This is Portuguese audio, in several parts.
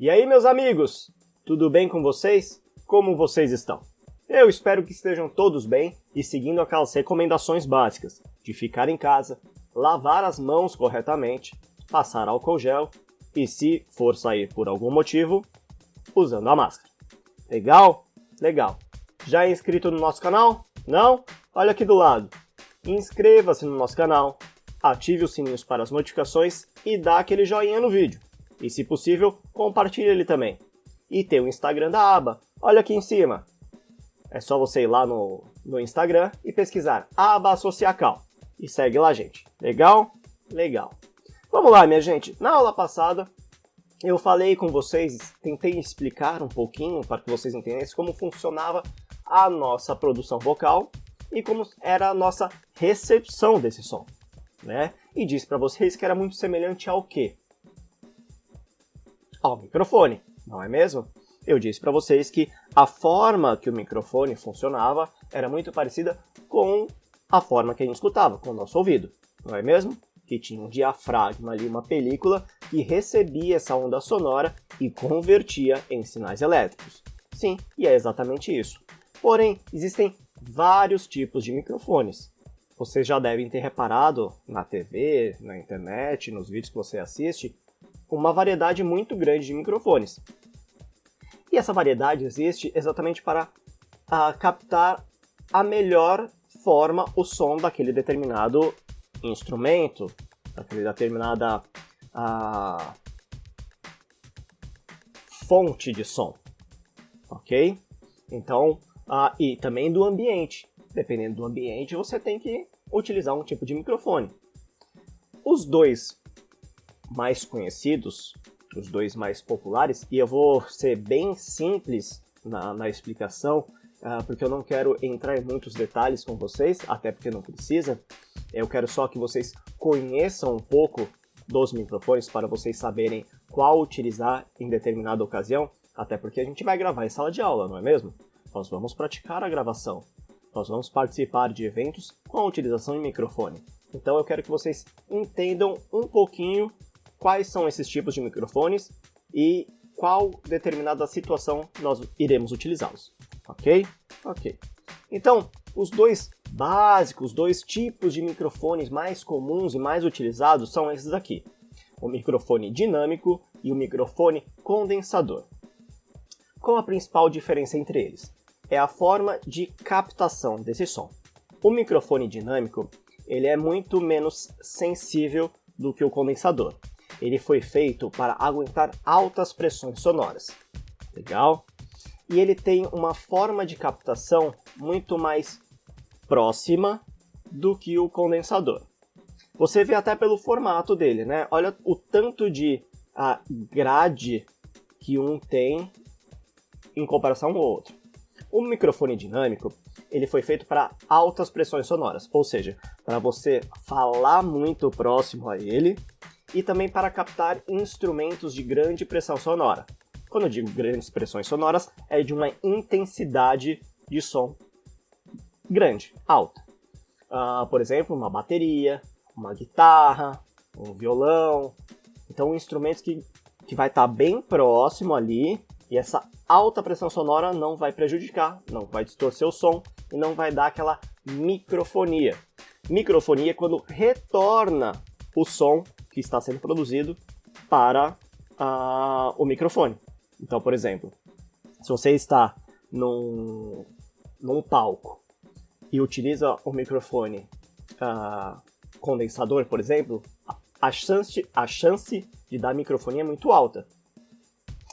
E aí, meus amigos, tudo bem com vocês? Como vocês estão? Eu espero que estejam todos bem e seguindo aquelas recomendações básicas de ficar em casa, lavar as mãos corretamente, passar álcool gel e, se for sair por algum motivo, usando a máscara. Legal? Legal. Já é inscrito no nosso canal? Não? Olha aqui do lado. Inscreva-se no nosso canal, ative os sininhos para as notificações e dá aquele joinha no vídeo. E, se possível, compartilhe ele também. E tem o Instagram da aba, olha aqui em cima. É só você ir lá no Instagram e pesquisar aba Sociacal. E segue lá, gente. Legal? Legal. Vamos lá, minha gente. Na aula passada, eu falei com vocês, tentei explicar um pouquinho para que vocês entendessem como funcionava a nossa produção vocal e como era a nossa recepção desse som, né? E disse para vocês que era muito semelhante ao quê? Ao microfone, não é mesmo? Eu disse para vocês que a forma que o microfone funcionava era muito parecida com a forma que a gente escutava, com o nosso ouvido, não é mesmo? Que tinha um diafragma ali, uma película, que recebia essa onda sonora e convertia em sinais elétricos. Sim, e é exatamente isso. Porém, existem vários tipos de microfones. Vocês já devem ter reparado na TV, na internet, nos vídeos que você assiste, uma variedade muito grande de microfones. E essa variedade existe exatamente para captar a melhor forma o som daquele determinado instrumento, daquela determinada fonte de som, ok? Então, e também do ambiente. Dependendo do ambiente, você tem que utilizar um tipo de microfone. Os dois mais conhecidos, os dois mais populares, e eu vou ser bem simples na explicação, porque eu não quero entrar em muitos detalhes com vocês, até porque não precisa. Eu quero só que vocês conheçam um pouco dos microfones para vocês saberem qual utilizar em determinada ocasião, até porque a gente vai gravar em sala de aula, não é mesmo? Nós vamos praticar a gravação, nós vamos participar de eventos com a utilização de microfone. Então eu quero que vocês entendam um pouquinho quais são esses tipos de microfones e qual determinada situação nós iremos utilizá-los, ok? Ok. Então, os dois básicos, dois tipos de microfones mais comuns e mais utilizados são esses aqui. O microfone dinâmico e o microfone condensador. Qual a principal diferença entre eles? É a forma de captação desse som. O microfone dinâmico, ele é muito menos sensível do que o condensador. Ele foi feito para aguentar altas pressões sonoras. Legal? E ele tem uma forma de captação muito mais próxima do que o condensador. Você vê até pelo formato dele, né? Olha o tanto de grade que um tem em comparação ao outro. O microfone dinâmico, ele foi feito para altas pressões sonoras, ou seja, para você falar muito próximo a ele e também para captar instrumentos de grande pressão sonora. Quando eu digo grandes pressões sonoras, é de uma intensidade de som grande, alta. Por exemplo, uma bateria, uma guitarra, um violão. Então, instrumentos que vai estar bem próximo ali e essa alta pressão sonora não vai prejudicar, não vai distorcer o som e não vai dar aquela microfonia. Microfonia é quando retorna o som que está sendo produzido para o microfone. Então, por exemplo, se você está num palco e utiliza o microfone condensador, por exemplo, a chance de dar microfonia é muito alta.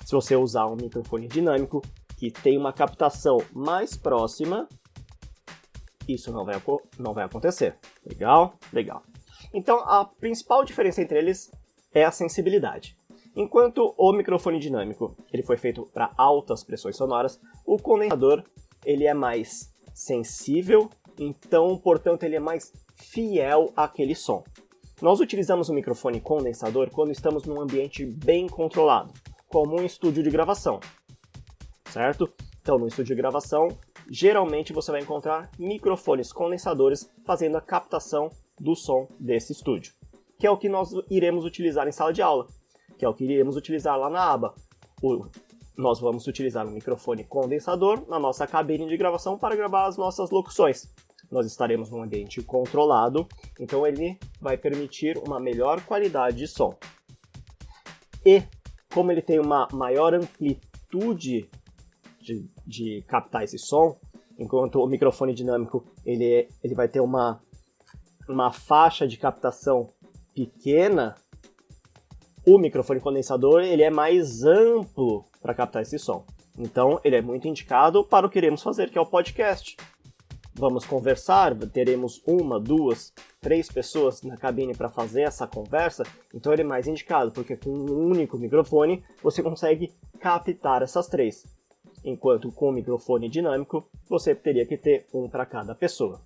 Se você usar um microfone dinâmico que tem uma captação mais próxima, isso não vai acontecer. Legal? Legal. Então, a principal diferença entre eles é a sensibilidade. Enquanto o microfone dinâmico ele foi feito para altas pressões sonoras, o condensador ele é mais sensível, então, portanto, ele é mais fiel àquele som. Nós utilizamos o microfone condensador quando estamos num ambiente bem controlado, como um estúdio de gravação, certo? Então, no estúdio de gravação, geralmente você vai encontrar microfones condensadores fazendo a captação do som desse estúdio, que é o que nós iremos utilizar em sala de aula, que é o que iremos utilizar lá na aba. nós vamos utilizar um microfone condensador na nossa cabine de gravação para gravar as nossas locuções. Nós estaremos num ambiente controlado, então ele vai permitir uma melhor qualidade de som. E, como ele tem uma maior amplitude de captar esse som, enquanto o microfone dinâmico ele vai ter uma faixa de captação pequena, o microfone condensador ele é mais amplo para captar esse som. Então, ele é muito indicado para o que iremos fazer, que é o podcast. Vamos conversar, teremos 1, 2, 3 pessoas na cabine para fazer essa conversa, então ele é mais indicado, porque com um único microfone você consegue captar essas 3. Enquanto com o microfone dinâmico, você teria que ter um para cada pessoa.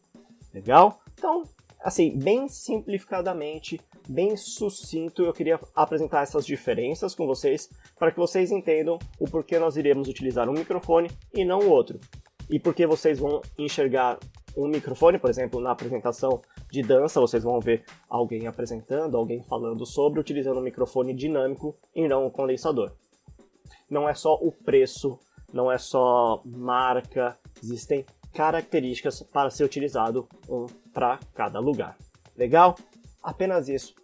Legal? Então, assim, bem simplificadamente, bem sucinto, eu queria apresentar essas diferenças com vocês, para que vocês entendam o porquê nós iremos utilizar um microfone e não o outro. E porque vocês vão enxergar um microfone, por exemplo, na apresentação de dança, vocês vão ver alguém apresentando, alguém falando sobre, utilizando um microfone dinâmico e não um condensador. Não é só o preço, não é só marca, existem características para ser utilizado um para cada lugar. Legal? Apenas isso.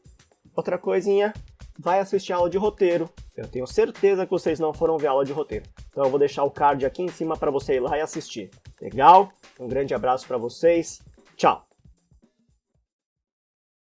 Outra coisinha, vai assistir a aula de roteiro. Eu tenho certeza que vocês não foram ver a aula de roteiro. Então eu vou deixar o card aqui em cima para você ir lá e assistir. Legal? Um grande abraço para vocês. Tchau!